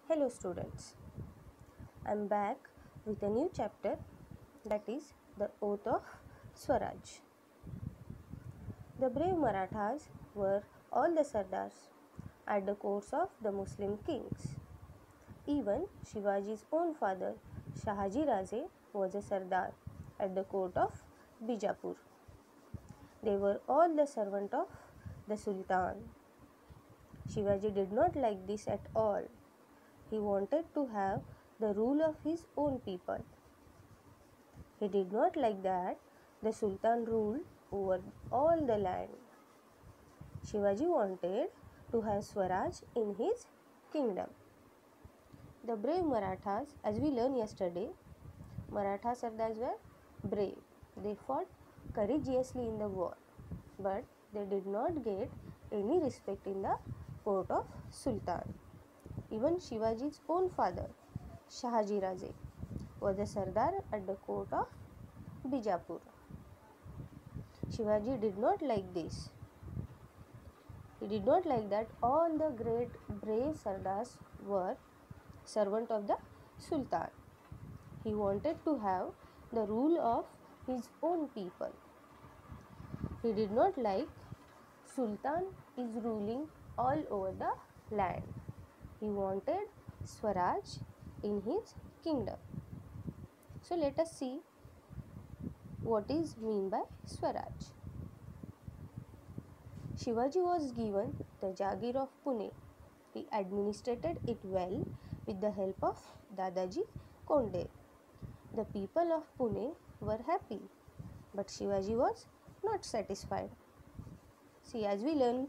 Hello students, I am back with a new chapter, that is the Oath of Swaraj. The brave Marathas were all the Sardars at the courts of the Muslim kings. Even Shivaji's own father Shahaji Raje was a Sardar at the court of Bijapur. They were all the servant of the Sultan. Shivaji did not like this at all. He wanted to have the rule of his own people. He did not like that the Sultan ruled over all the land. Shivaji wanted to have Swaraj in his kingdom. The brave Marathas, as we learned yesterday, Maratha Sardars were brave. They fought courageously in the war, but they did not get any respect in the court of Sultan. Even Shivaji's own father, Shahaji Raje, was a Sardar at the court of Bijapur. Shivaji did not like this. He did not like that all the great brave Sardars were servant of the Sultan. He wanted to have the rule of his own people. He did not like Sultan is ruling all over the land. He wanted Swaraj in his kingdom. So let us see what is mean by Swaraj. Shivaji was given the Jagir of Pune. He administrated it well with the help of Dadaji Konde. The people of Pune were happy, but Shivaji was not satisfied. See, as we learned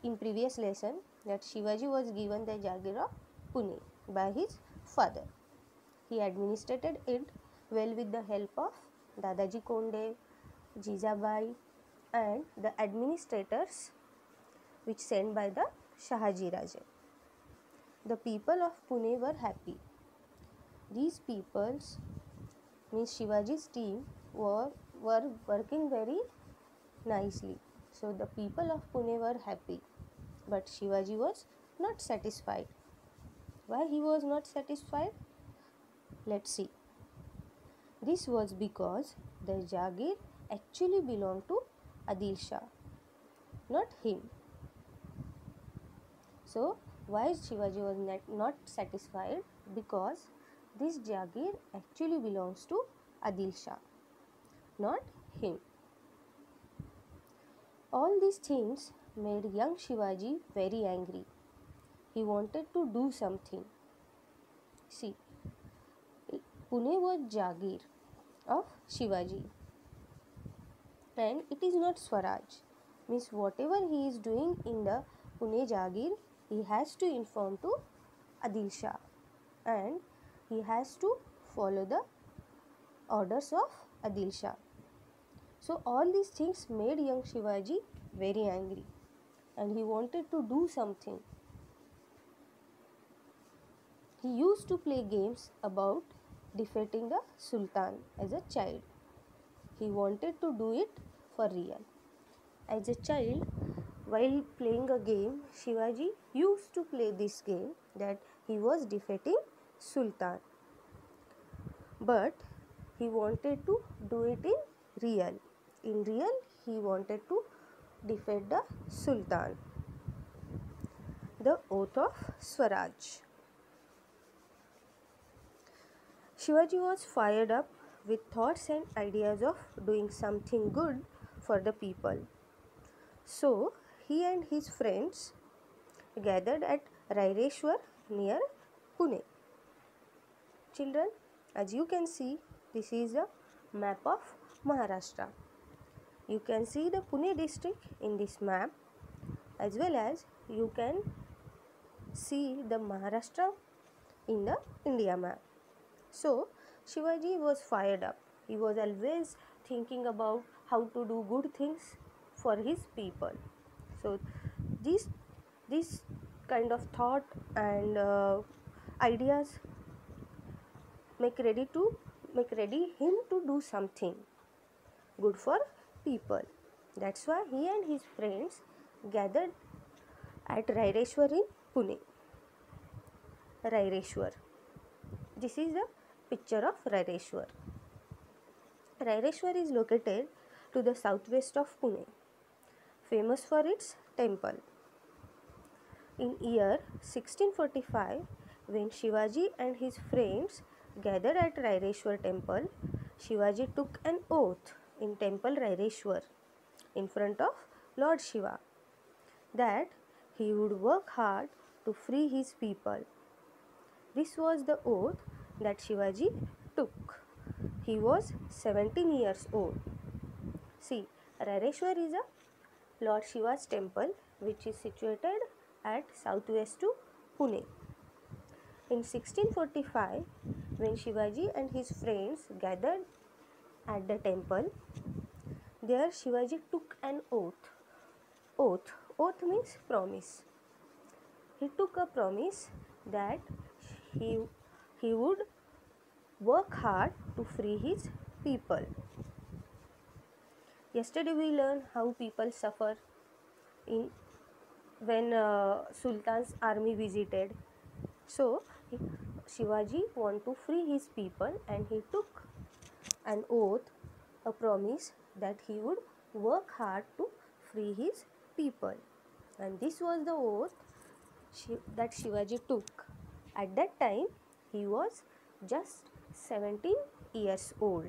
in previous lesson that Shivaji was given the Jagir of Pune by his father. He administrated it well with the help of Dadaji Konde, Jijabai and the administrators which sent by the Shahaji Raje. The people of Pune were happy. These peoples means Shivaji's team were working very nicely. So the people of Pune were happy, but Shivaji was not satisfied. Why he was not satisfied? Let's see. This was because the Jagir actually belonged to Adil Shah, not him. So why Shivaji was not satisfied? Because this Jagir actually belongs to Adil Shah, not him. All these things made young Shivaji very angry. He wanted to do something. See, Pune was Jagir of Shivaji and it is not Swaraj. Means whatever he is doing in the Pune Jagir, he has to inform to Adil Shah and he has to follow the orders of Adil Shah. So all these things made young Shivaji very angry and he wanted to do something. He used to play games about defeating the Sultan as a child. He wanted to do it for real. As a child, while playing a game, Shivaji used to play this game that he was defeating Sultan. But he wanted to do it in real. In real, he wanted to defeat the Sultan. The Oath of Swaraj. Shivaji was fired up with thoughts and ideas of doing something good for the people. So, he and his friends gathered at Raireshwar near Pune. Children, as you can see, this is the map of Maharashtra. You can see the Pune district in this map as well as you can see the Maharashtra in the India map. So, Shivaji was fired up. He was always thinking about how to do good things for his people. So, this kind of thought and ideas make ready him to do something good for people. That's why he and his friends gathered at Raireshwar in Pune. Raireshwar. This is the picture of Raireshwar. Raireshwar is located to the southwest of Pune, famous for its temple. In year 1645, when Shivaji and his friends gathered at Raireshwar temple, Shivaji took an oath in temple Raireshwar in front of Lord Shiva that he would work hard to free his people. This was the oath that Shivaji took. He was 17 years old. See, Raireshwar is a Lord Shiva's temple which is situated at southwest to Pune. In 1645, when Shivaji and his friends gathered at the temple, there Shivaji took an oath. Oath means promise. He took a promise that he, he would work hard to free his people. Yesterday we learned how people suffer in when Sultan's army visited. So Shivaji wanted to free his people and he took an oath, a promise that he would work hard to free his people. And this was the oath that Shivaji took. At that time he was just 17 years old.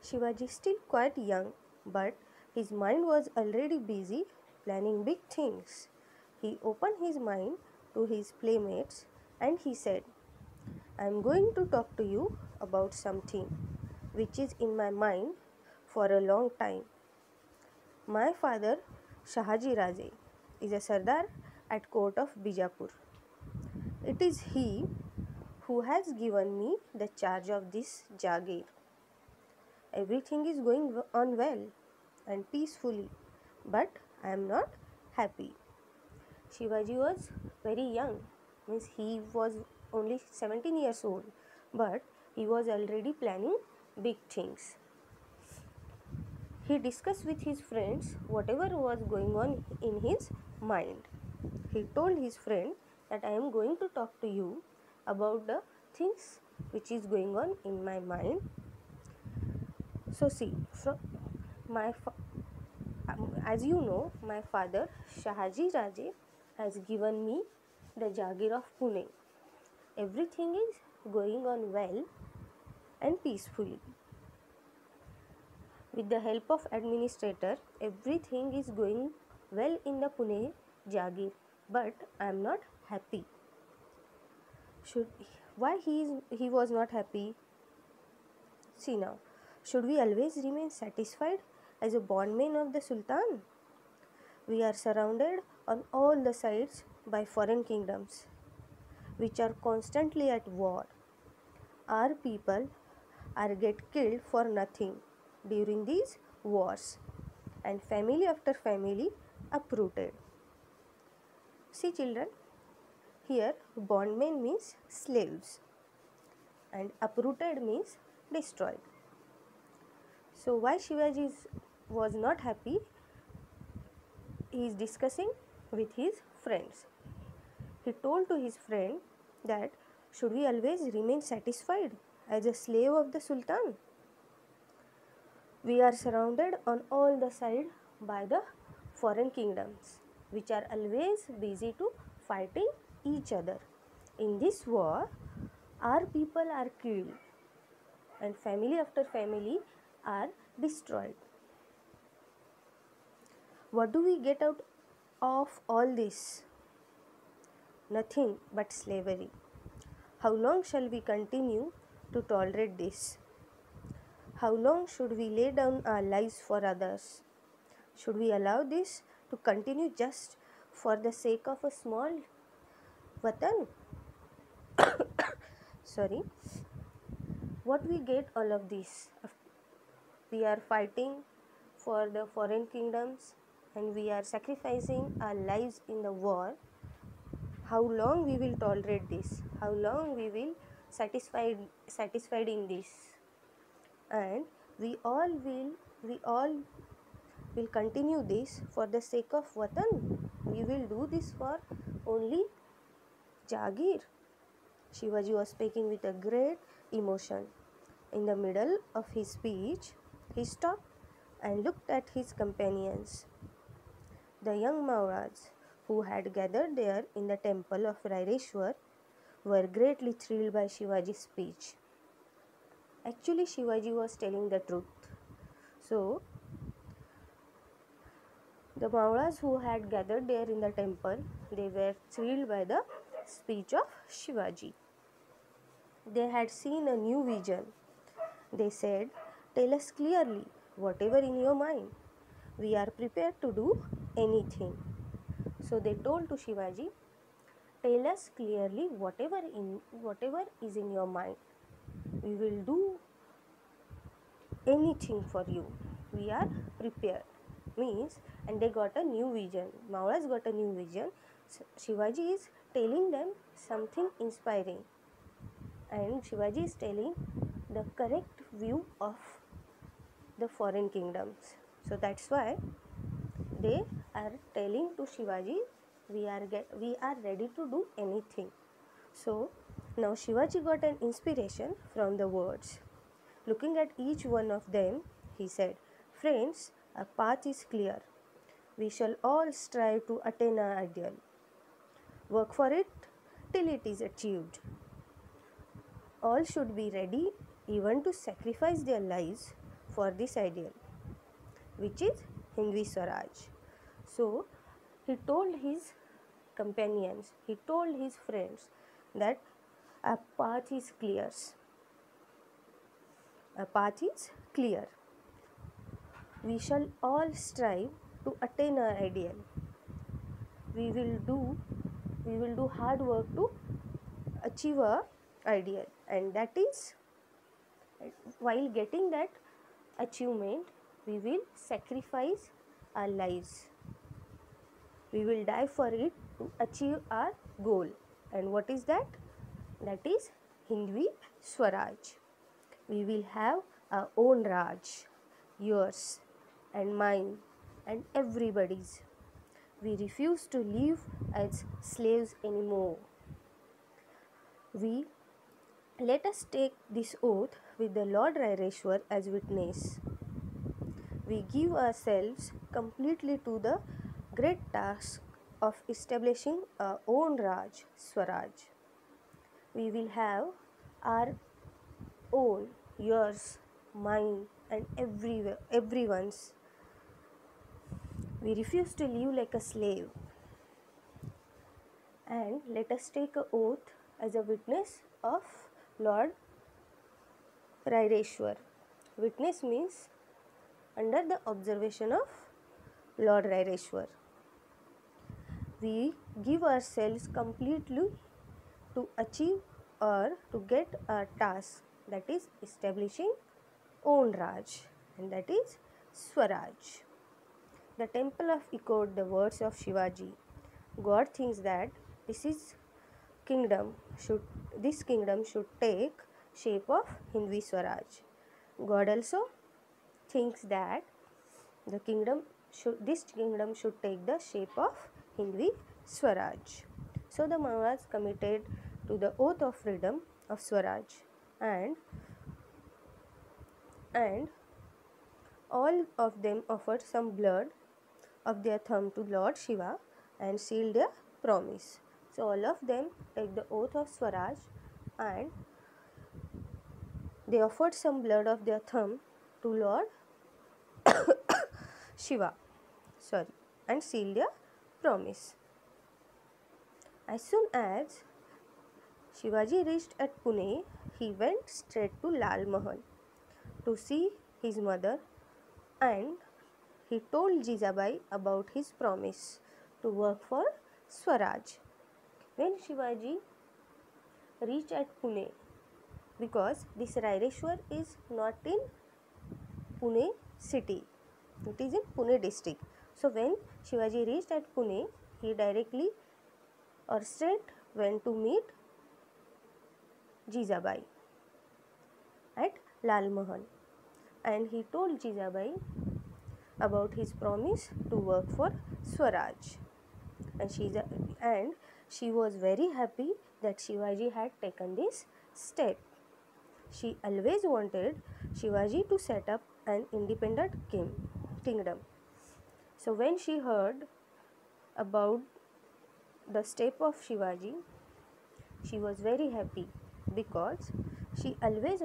Shivaji is still quite young, but his mind was already busy planning big things. He opened his mind to his playmates and he said, I am going to talk to you about something which is in my mind for a long time. My father, Shahaji Raje, is a Sardar at court of Bijapur. It is he who has given me the charge of this Jagir. Everything is going on well and peacefully, but I am not happy. Shivaji was very young, means he was only 17 years old, but he was already planning big things. He discussed with his friends whatever was going on in his mind. He told his friend that I am going to talk to you about the things which is going on in my mind. So see, as you know, my father Shahaji Raje has given me the Jagir of Pune. Everything is going on well and peacefully. With the help of administrator, everything is going well in the Pune Jagir, but I am not happy. Why he was not happy? See now, should we always remain satisfied as a bondman of the Sultan? We are surrounded on all the sides by foreign kingdoms, which are constantly at war. Our people are get killed for nothing during these wars, and family after family uprooted. See children, here bondmen means slaves and uprooted means destroyed. So why Shivaji was not happy? He is discussing with his friends. He told to his friend that should we always remain satisfied as a slave of the Sultan? We are surrounded on all the sides by the foreign kingdoms, which are always busy to fighting each other. In this war, our people are killed and family after family are destroyed. What do we get out of all this? Nothing but slavery. How long shall we continue to tolerate this? How long should we lay down our lives for others? Should we allow this to continue just for the sake of a small watan? Sorry. What we get all of this? We are fighting for the foreign kingdoms and we are sacrificing our lives in the war. How long we will tolerate this? How long we will satisfied in this? And we all will continue this for the sake of watan. We will do this for only Jagir. Shivaji was speaking with a great emotion. In the middle of his speech, he stopped and looked at his companions. The young Mauras, who had gathered there in the temple of Raireshwar, were greatly thrilled by Shivaji's speech. Actually, Shivaji was telling the truth. So, the Mauras who had gathered there in the temple, they were thrilled by the speech of Shivaji. They had seen a new vision. They said, "Tell us clearly, whatever in your mind. We are prepared to do anything." So they told to Shivaji, "Tell us clearly whatever is in your mind. We will do anything for you. We are prepared." Means, and they got a new vision. Mauras got a new vision. So Shivaji is telling them something inspiring, and Shivaji is telling the correct view of the foreign kingdoms. So that's why they are telling to Shivaji, we are ready to do anything. So now Shivaji got an inspiration from the words. Looking at each one of them, he said, "Friends, our path is clear. We shall all strive to attain our ideal. Work for it till it is achieved. All should be ready even to sacrifice their lives for this ideal, which is Hindvi Swaraj." So he told his companions, he told his friends that a path is clear. A path is clear. We shall all strive to attain our ideal. We will do hard work to achieve our ideal, and that is, while getting that achievement, we will sacrifice our lives. We will die for it to achieve our goal. And what is that? That is Hindvi Swaraj. We will have our own Raj, yours and mine and everybody's. We refuse to live as slaves anymore. Let us take this oath with the Lord Raireshwar as witness. We give ourselves completely to the great task of establishing our own Raj, Swaraj. We will have our own, yours, mine, and everyone's. We refuse to live like a slave. And let us take an oath as a witness of Lord Raireshwar. Witness means under the observation of Lord Raireshwar. We give ourselves completely to achieve or to get a task, that is establishing own Raj, and that is Swaraj. The temple of echoed the words of Shivaji. God thinks that this kingdom should take shape of Hindvi Swaraj. God also thinks that this kingdom should take the shape of Hindvi Swaraj. So the Mauras committed to the oath of freedom of Swaraj, and all of them offered some blood of their thumb to Lord Shiva and sealed their promise. So all of them take the oath of Swaraj, and they offered some blood of their thumb to Lord Shiva, and sealed their promise. As soon as Shivaji reached at Pune, he went straight to Lal Mahal to see his mother, and he told Jijabai about his promise to work for Swaraj. When Shivaji reached at Pune, because this Raireshwar is not in Pune city, it is in Pune district. So when Shivaji reached at Pune, he directly or straight went to meet Jijabai at Lal Mahal, and he told Jijabai about his promise to work for Swaraj, and She was very happy that Shivaji had taken this step. She always wanted Shivaji to set up an independent kingdom. So when she heard about the step of Shivaji, she was very happy because she always